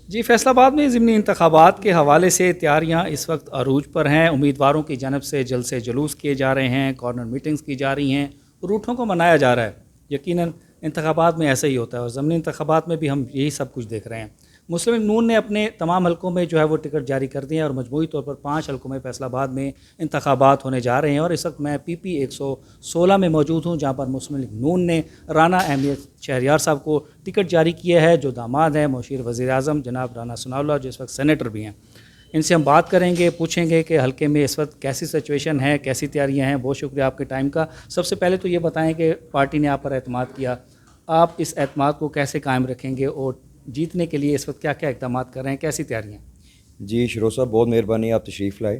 جی، فیصل آباد میں ضمنی انتخابات کے حوالے سے تیاریاں اس وقت عروج پر ہیں. امیدواروں کی جانب سے جلد سے جلوس کیے جا رہے ہیں، کارنر میٹنگز کی جا رہی ہیں، روٹوں کو منایا جا رہا ہے. یقیناً انتخابات میں ایسا ہی ہوتا ہے اور ضمنی انتخابات میں بھی ہم یہی سب کچھ دیکھ رہے ہیں. مسلم لیگ نون نے اپنے تمام حلقوں میں جو ہے وہ ٹکٹ جاری کر دیے ہیں اور مجموعی طور پر 5 حلقوں میں فیصل آباد میں انتخابات ہونے جا رہے ہیں. اور اس وقت میں PP 116 میں موجود ہوں، جہاں پر مسلم لیگ نون نے رانا احمدیت شہریار صاحب کو ٹکٹ جاری کیا ہے، جو داماد ہیں مشیر وزیر اعظم جناب رانا ثناء اللہ، جو اس وقت سینیٹر بھی ہیں. ان سے ہم بات کریں گے، پوچھیں گے کہ حلقے میں اس وقت کیسی سچویشن ہے، کیسی تیاریاں ہیں. بہت شکریہ آپ کے ٹائم کا. سب سے پہلے تو یہ بتائیں کہ پارٹی نے آپ پر اعتماد کیا، آپ اس اعتماد کو کیسے قائم رکھیں گے اور جیتنے کے لیے اس وقت کیا کیا اقدامات کر رہے ہیں، کیسی تیاریاں؟ جی شروع صاحب، بہت مہربانی، آپ تشریف لائے.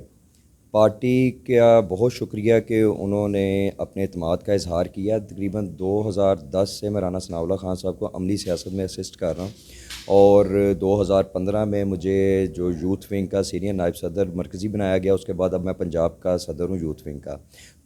پارٹی کا بہت شکریہ کہ انہوں نے اپنے اعتماد کا اظہار کیا. تقریباً 2010 سے میں رانا ثناء اللہ خان صاحب کو عملی سیاست میں اسسٹ کر رہا ہوں اور 2015 میں مجھے جو یوتھ ونگ کا سینئر نائب صدر مرکزی بنایا گیا. اس کے بعد اب میں پنجاب کا صدر ہوں یوتھ ونگ کا.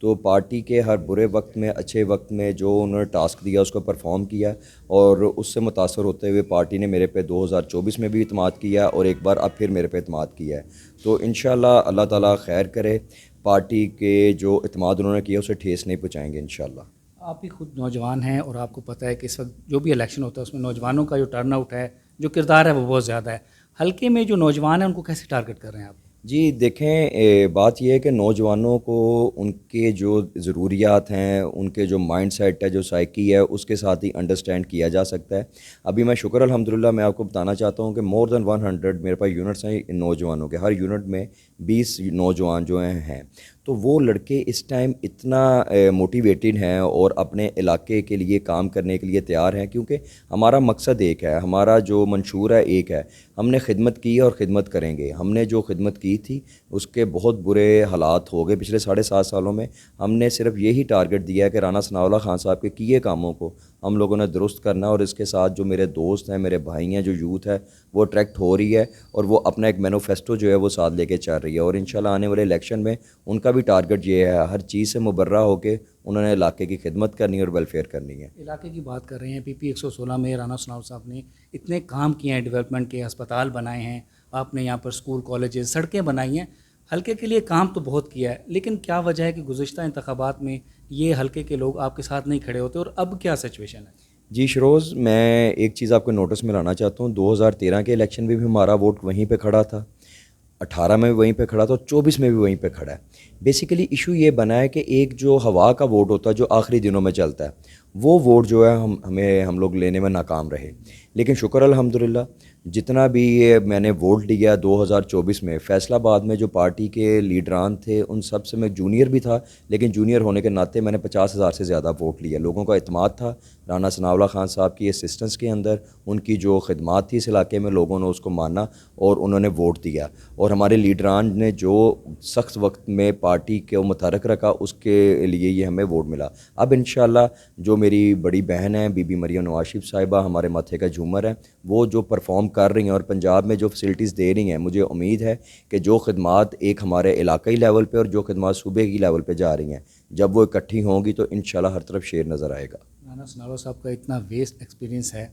تو پارٹی کے ہر برے وقت میں، اچھے وقت میں جو انہوں نے ٹاسک دیا اس کو پرفارم کیا اور اس سے متاثر ہوتے ہوئے پارٹی نے میرے پہ 2024 میں بھی اعتماد کیا اور ایک بار اب پھر میرے پہ اعتماد کیا ہے. تو انشاءاللہ اللہ تعالیٰ خیر کرے. پارٹی کے جو اعتماد انہوں نے کیا اسے ٹھیس نہیں پہنچائیں گے انشاءاللہ. آپ بھی خود نوجوان ہیں اور آپ کو پتہ ہے کہ اس وقت جو بھی الیکشن ہوتا ہے اس میں نوجوانوں کا جو ٹرن آؤٹ ہے، جو کردار ہے وہ بہت زیادہ ہے. حلقے میں جو نوجوان ہیں ان کو کیسے ٹارگٹ کر رہے ہیں آپ؟ جی دیکھیں، بات یہ ہے کہ نوجوانوں کو ان کے جو ضروریات ہیں، ان کے جو مائنڈ سیٹ ہے، جو سائیکی ہے، اس کے ساتھ ہی انڈرسٹینڈ کیا جا سکتا ہے. ابھی میں شکر الحمدللہ میں آپ کو بتانا چاہتا ہوں کہ مور دین 100 میرے پاس یونٹس ہیں نوجوانوں کے. ہر یونٹ میں 20 نوجوان جو ہیں تو وہ لڑکے اس ٹائم اتنا موٹیویٹڈ ہیں اور اپنے علاقے کے لیے کام کرنے کے لیے تیار ہیں، کیونکہ ہمارا مقصد ایک ہے، ہمارا جو منشور ہے ایک ہے. ہم نے خدمت کی اور خدمت کریں گے. ہم نے جو خدمت کی تھی اس کے بہت برے حالات ہو گئے پچھلے 7.5 سالوں میں. ہم نے صرف یہی ٹارگٹ دیا ہے کہ رانا ثناء اللہ خان صاحب کے کیے کاموں کو ہم لوگوں نے درست کرنا، اور اس کے ساتھ جو میرے دوست ہیں، میرے بھائی ہیں، جو یوتھ ہے وہ اٹریکٹ ہو رہی ہے اور وہ اپنا ایک مینوفیسٹو جو ہے وہ ساتھ لے کے چل رہی ہے. اور انشاءاللہ آنے والے الیکشن میں ان کا بھی ٹارگٹ یہ ہے، ہر چیز سے مبرہ ہو کے انہوں نے علاقے کی خدمت کرنی اور ویلفیئر کرنی ہے. علاقے کی بات کر رہے ہیں، PP 116 میں رانا ثناء صاحب نے اتنے کام کیے ہیں، ڈیولپمنٹ کے ہسپتال بنائے ہیں، آپ نے یہاں پر اسکول، کالجز، سڑکیں بنائی ہیں. حلقے کے لیے کام تو بہت کیا ہے، لیکن کیا وجہ ہے کہ گزشتہ انتخابات میں یہ حلقے کے لوگ آپ کے ساتھ نہیں کھڑے ہوتے، اور اب کیا سچویشن ہے؟ جی شروز، میں ایک چیز آپ کو نوٹس میں لانا چاہتا ہوں. 2013 کے الیکشن میں بھی ہمارا ووٹ وہیں پہ کھڑا تھا، 18 میں بھی وہیں پہ کھڑا تھا اور 24 میں بھی وہیں پہ کھڑا ہے. بیسیکلی ایشو یہ بنا ہے کہ ایک جو ہوا کا ووٹ ہوتا ہے جو آخری دنوں میں چلتا ہے، وہ ووٹ جو ہے ہم لوگ لینے میں ناکام رہے. لیکن شکر الحمدللہ جتنا بھی یہ میں نے ووٹ لیا 2024 میں فیصل آباد میں، جو پارٹی کے لیڈران تھے ان سب سے میں جونیئر بھی تھا، لیکن جونیئر ہونے کے ناطے میں نے 50,000 سے زیادہ ووٹ لیا. لوگوں کا اعتماد تھا رانا ثناء اللہ خان صاحب کی اسسٹنس کے اندر، ان کی جو خدمات تھی اس علاقے میں، لوگوں نے اس کو مانا اور انہوں نے ووٹ دیا. اور ہمارے لیڈران نے جو سخت وقت میں پارٹی کو متحرک رکھا اس کے لیے یہ ہمیں ووٹ ملا. اب انشاءاللہ جو میری بڑی بہن ہیں بی بی مریم نواز شریف صاحبہ، ہمارے ماتھے کا جھومر ہے، وہ جو پرفارم کر رہی ہیں اور پنجاب میں جو فیسلٹیز دے رہی ہیں، مجھے امید ہے کہ جو خدمات ایک ہمارے علاقائی لیول پہ اور جو خدمات صوبے کی لیول پہ جا رہی ہیں، جب وہ اکٹھی ہوں گی تو انشاءاللہ ہر طرف شیر نظر آئے گا. رانا ثناء اللہ صاحب کا اتنا ویسٹ ایکسپیرینس ہے،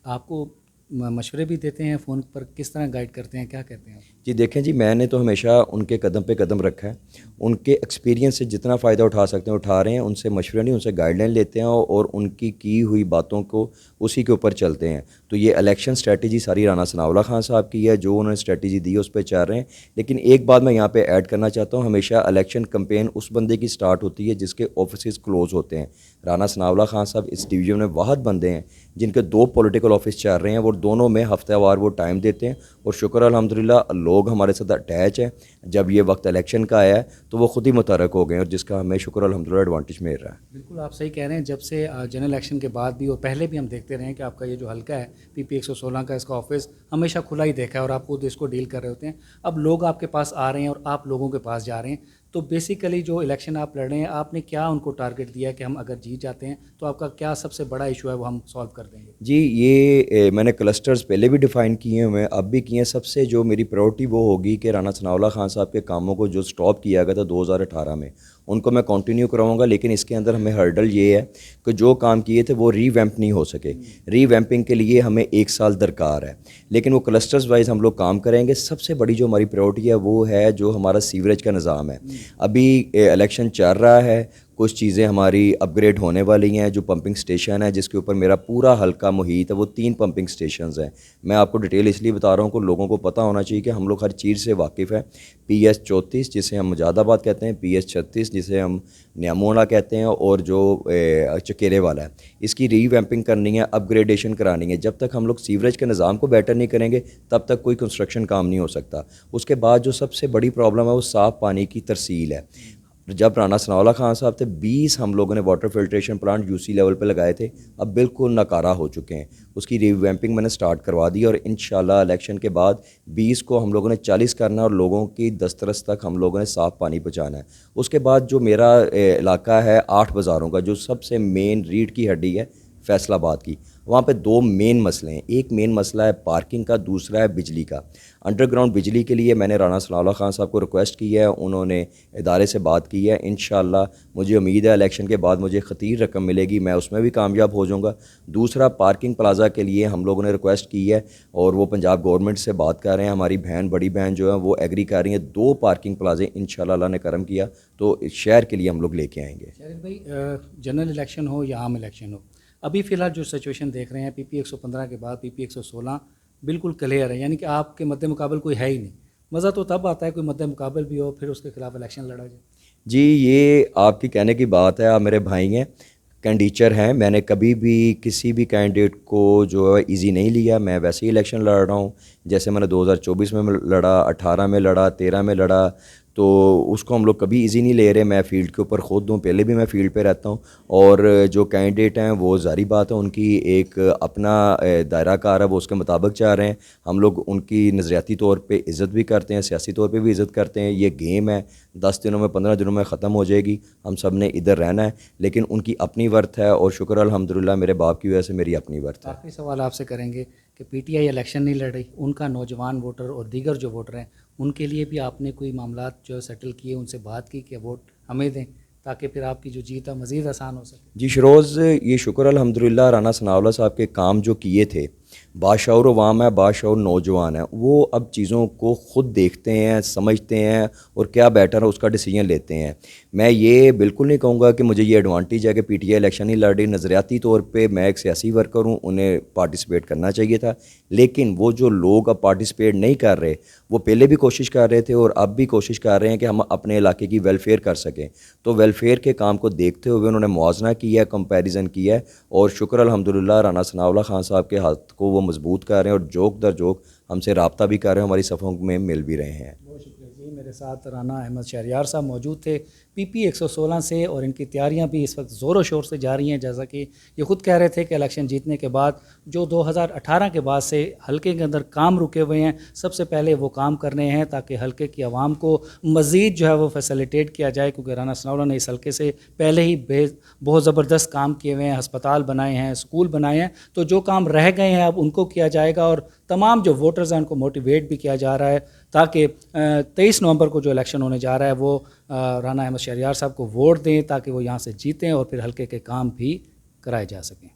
آپ کو مشورے بھی دیتے ہیں فون پر، کس طرح گائیڈ کرتے ہیں، کیا کہتے ہیں؟ جی دیکھیں جی، میں نے تو ہمیشہ ان کے قدم پہ قدم رکھا ہے. ان کے ایکسپیرینس سے جتنا فائدہ اٹھا سکتے ہیں اٹھا رہے ہیں. ان سے مشورے نہیں، ان سے گائیڈ لائن لیتے ہیں اور ان کی ہوئی باتوں کو اسی کے اوپر چلتے ہیں. تو یہ الیکشن اسٹریٹجی ساری رانا ثناء اللہ خان صاحب کی ہے، جو انہوں نے اسٹریٹجی دی اس پہ چل رہے ہیں. لیکن ایک بات میں یہاں پہ ایڈ کرنا چاہتا ہوں، ہمیشہ الیکشن کمپین اس بندے کی سٹارٹ ہوتی ہے جس کے آفیسز کلوز ہوتے ہیں. رانا ثناء اللہ خان صاحب اس ڈویژن میں واحد بندے ہیں جن کے 2 پولیٹیکل آفس چل رہے ہیں، وہ دونوں میں ہفتہ وار وہ ٹائم دیتے ہیں. اور شکر الحمدللہ لوگ ہمارے ساتھ اٹیچ ہیں. جب یہ وقت الیکشن کا آیا ہے تو وہ خود ہی متحرک ہو گئے ہیں، اور جس کا ہمیں شکر الحمدللہ ایڈوانٹیج مل رہا ہے. بالکل آپ صحیح کہہ رہے ہیں. جب سے جنرل الیکشن کے بعد بھی اور پہلے بھی ہم دیکھتے رہے ہیں کہ آپ کا یہ جو حلقہ ہے PP 116 کا، اس کا آفس ہمیشہ کھلا ہی دیکھا ہے اور آپ خود اس کو ڈیل کر رہے ہوتے ہیں. اب لوگ آپ کے پاس آ رہے ہیں اور آپ لوگوں کے پاس جا رہے ہیں، تو بیسیکلی جو الیکشن آپ لڑ رہے ہیں، آپ نے کیا ان کو ٹارگٹ دیا ہے کہ ہم اگر جیت جاتے ہیں تو آپ کا کیا سب سے بڑا ایشو ہے وہ ہم سالو کر دیں گے؟ جی یہ میں نے کلسٹرز پہلے بھی ڈیفائن کیے ہوئے، اب بھی کیے ہیں. سب سے جو میری پرائورٹی وہ ہوگی کہ رانا ثناء اللہ خان صاحب کے کاموں کو جو سٹاپ کیا گیا تھا 2018 میں، ان کو میں کنٹینیو کراؤں گا، لیکن اس کے اندر ہمیں ہرڈل یہ ہے کہ جو کام کیے تھے وہ ری ویمپ نہیں ہو سکے. ری ویمپنگ کے لیے ہمیں 1 سال درکار ہے، لیکن وہ کلسٹرز وائز ہم لوگ کام کریں گے. سب سے بڑی جو ہماری پریورٹی ہے وہ ہے جو ہمارا سیوریج کا نظام ہے. ابھی الیکشن چل رہا ہے، کچھ چیزیں ہماری اپ گریڈ ہونے والی ہیں. جو پمپنگ سٹیشن ہے جس کے اوپر میرا پورا حلقہ محیط ہے وہ 3 پمپنگ سٹیشنز ہیں. میں آپ کو ڈیٹیل اس لیے بتا رہا ہوں کہ لوگوں کو پتہ ہونا چاہیے کہ ہم لوگ ہر چیز سے واقف ہیں. PS 34 جسے ہم مجاد آباد کہتے ہیں، PS 36 جسے ہم نیامونا کہتے ہیں، اور جو چکیرے والا ہے، اس کی ری ویمپنگ کرنی ہے، اپ گریڈیشن کرانی ہے. جب تک ہم لوگ سیوریج کے نظام کو بیٹر نہیں کریں گے تب تک کوئی کنسٹرکشن کام نہیں ہو سکتا. اس کے بعد جو سب سے بڑی پرابلم ہے وہ صاف پانی کی ترسیل ہے. جب رانا ثناء اللہ خان صاحب تھے 20 ہم لوگوں نے water filtration plant UC level پہ لگائے تھے، اب بالکل ناکارہ ہو چکے ہیں. اس کی ری ویمپنگ میں نے سٹارٹ کروا دی، اور انشاءاللہ الیکشن کے بعد 20 کو ہم لوگوں نے 40 کرنا اور لوگوں کی دسترس تک ہم لوگوں نے صاف پانی پہنچانا ہے. اس کے بعد جو میرا علاقہ ہے 8 بازاروں کا، جو سب سے مین ریڑھ کی ہڈی ہے فیصل آباد کی، وہاں پہ 2 مین مسئلے ہیں. ایک مین مسئلہ ہے پارکنگ کا، دوسرا ہے بجلی کا. انڈر گراؤنڈ بجلی کے لیے میں نے رانا ثناء اللہ خان صاحب کو ریکویسٹ کی ہے، انہوں نے ادارے سے بات کی ہے. انشاءاللہ مجھے امید ہے الیکشن کے بعد مجھے خطیر رقم ملے گی، میں اس میں بھی کامیاب ہو جاؤں گا. دوسرا پارکنگ پلازا کے لیے ہم لوگوں نے ریکویسٹ کی ہے، اور وہ پنجاب گورنمنٹ سے بات کر رہے ہیں. ہماری بڑی بہن جو ہے وہ ایگری کر رہی ہیں. 2 پارکنگ پلازے انشاءاللہ اللہ نے کرم کیا تو شہر کے لیے ہم لوگ لے کے آئیں گے. شاہد بھائی، جنرل الیکشن ہو یا عام الیکشن ہو، ابھی فی الحال جو سچویشن دیکھ رہے ہیں PP 115 کے بعد PP 116 بالکل کلیئر ہے، یعنی کہ آپ کے مد مقابل کوئی ہے ہی نہیں. مزہ تو تب آتا ہے کوئی مد مقابل بھی ہو پھر اس کے خلاف الیکشن لڑا جائے. جی یہ آپ کی کہنے کی بات ہے. آپ میرے بھائی ہیں، کینڈیڈیٹ ہیں. میں نے کبھی بھی کسی بھی کینڈیڈیٹ کو جو ہے ایزی نہیں لیا. میں ویسے ہی الیکشن لڑ رہا ہوں جیسے میں نے 2024 میں لڑا، 18 میں لڑا، 13 میں لڑا. تو اس کو ہم لوگ کبھی ایزی نہیں لے رہے. میں فیلڈ کے اوپر خود ہوں، پہلے بھی میں فیلڈ پہ رہتا ہوں. اور جو کینڈیڈیٹ ہیں وہ ظاہری بات ہے ان کی ایک اپنا دائرہ کار ہے، وہ اس کے مطابق چاہ رہے ہیں. ہم لوگ ان کی نظریاتی طور پہ عزت بھی کرتے ہیں، سیاسی طور پہ بھی عزت کرتے ہیں. یہ گیم ہے، 10 دنوں میں 15 دنوں میں ختم ہو جائے گی. ہم سب نے ادھر رہنا ہے، لیکن ان کی اپنی ورتھ ہے، اور شکر الحمدللہ میرے باپ کی وجہ سے میری اپنی ورتھ ہے. آخری سوال آپ سے کریں گے کہ PTI الیکشن نہیں لڑ رہی، ان کا نوجوان ووٹر اور دیگر جو ووٹر ہیں ان کے لیے بھی آپ نے کوئی معاملات جو سیٹل کیے، ان سے بات کی کہ ووٹ ہمیں دیں تاکہ پھر آپ کی جو جیت ہے مزید آسان ہو سکے؟ جی شروز، یہ شکر الحمدللہ رانا ثناء اللہ صاحب کے کام جو کیے تھے، باشعور عوام ہے، باشعور نوجوان ہیں، وہ اب چیزوں کو خود دیکھتے ہیں، سمجھتے ہیں، اور کیا بیٹر ہے اس کا ڈیسیجن لیتے ہیں. میں یہ بالکل نہیں کہوں گا کہ مجھے یہ ایڈوانٹیج ہے کہ PTI الیکشن نہیں لڑ رہی. نظریاتی طور پہ میں ایک سیاسی ورکر ہوں، انہیں پارٹیسپیٹ کرنا چاہیے تھا. لیکن وہ جو لوگ اب پارٹیسپیٹ نہیں کر رہے، وہ پہلے بھی کوشش کر رہے تھے اور اب بھی کوشش کر رہے ہیں کہ ہم اپنے علاقے کی ویلفیئر کر سکیں. تو ویلفیئر کے کام کو دیکھتے ہوئے انہوں نے موازنہ کیا ہے، کمپیریزن کیا ہے، اور شکر الحمدللہ رانا ثناء اللہ خان صاحب کے ہاتھ کو وہ مضبوط کر رہے ہیں، اور جوک در جوک ہم سے رابطہ بھی کر رہے ہیں، ہماری صفوں میں مل بھی رہے ہیں. بہت شکریہ جی. میرے ساتھ رانا احمد شہریار صاحب موجود تھے PP 116 سے، اور ان کی تیاریاں بھی اس وقت زور و شور سے جاری ہیں. جیسا کہ یہ خود کہہ رہے تھے کہ الیکشن جیتنے کے بعد جو 2018 کے بعد سے حلقے کے اندر کام رکے ہوئے ہیں، سب سے پہلے وہ کام کرنے ہیں تاکہ حلقے کی عوام کو مزید جو ہے وہ فیسیلیٹیٹ کیا جائے. کیونکہ رانا ثناء اللہ نے اس حلقے سے پہلے ہی بہت زبردست کام کیے ہوئے ہیں، ہسپتال بنائے ہیں، اسکول بنائے ہیں. تو جو کام رہ گئے ہیں اب ان کو کیا جائے گا، اور تمام جو ووٹرز ہیں ان کو موٹیویٹ بھی کیا جا رہا ہے تاکہ 23 نومبر کو جو الیکشن ہونے جا رہا ہے وہ رانا احمد شہریار صاحب کو ووٹ دیں تاکہ وہ یہاں سے جیتیں اور پھر حلقے کے کام بھی کرائے جا سکیں.